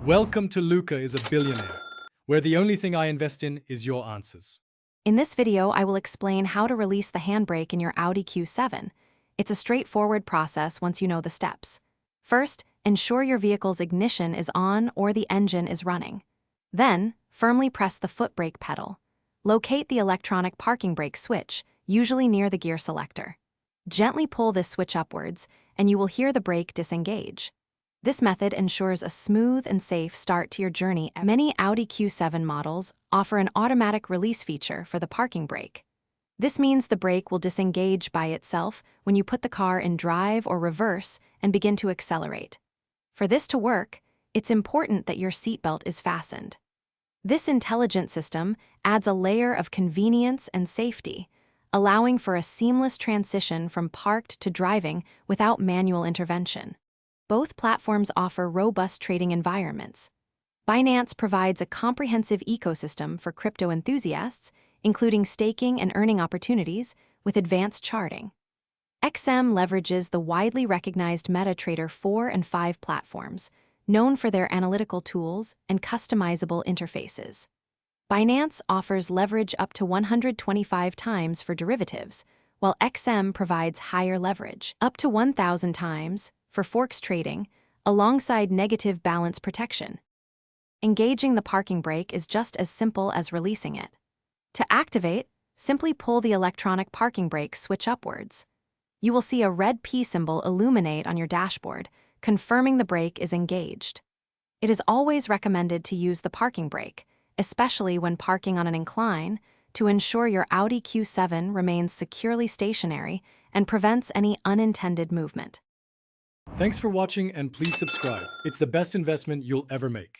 Welcome to Luca is a Billionaire, where the only thing I invest in is your answers. In this video, I will explain how to release the handbrake in your Audi Q7. It's a straightforward process once you know the steps. First, ensure your vehicle's ignition is on or the engine is running. Then, firmly press the foot brake pedal. Locate the electronic parking brake switch, usually near the gear selector. Gently pull this switch upwards, and you will hear the brake disengage. This method ensures a smooth and safe start to your journey. Many Audi Q7 models offer an automatic release feature for the parking brake. This means the brake will disengage by itself when you put the car in drive or reverse and begin to accelerate. For this to work, it's important that your seatbelt is fastened. This intelligent system adds a layer of convenience and safety, allowing for a seamless transition from parked to driving without manual intervention. Both platforms offer robust trading environments. Binance provides a comprehensive ecosystem for crypto enthusiasts, including staking and earning opportunities with advanced charting. XM leverages the widely recognized MetaTrader 4 and 5 platforms, known for their analytical tools and customizable interfaces. Binance offers leverage up to 125 times for derivatives, while XM provides higher leverage, up to 1,000 times, for forex trading, alongside negative balance protection. Engaging the parking brake is just as simple as releasing it. To activate, simply pull the electronic parking brake switch upwards. You will see a red P symbol illuminate on your dashboard, confirming the brake is engaged. It is always recommended to use the parking brake, especially when parking on an incline, to ensure your Audi Q7 remains securely stationary and prevents any unintended movement. Thanks for watching and please subscribe. It's the best investment you'll ever make.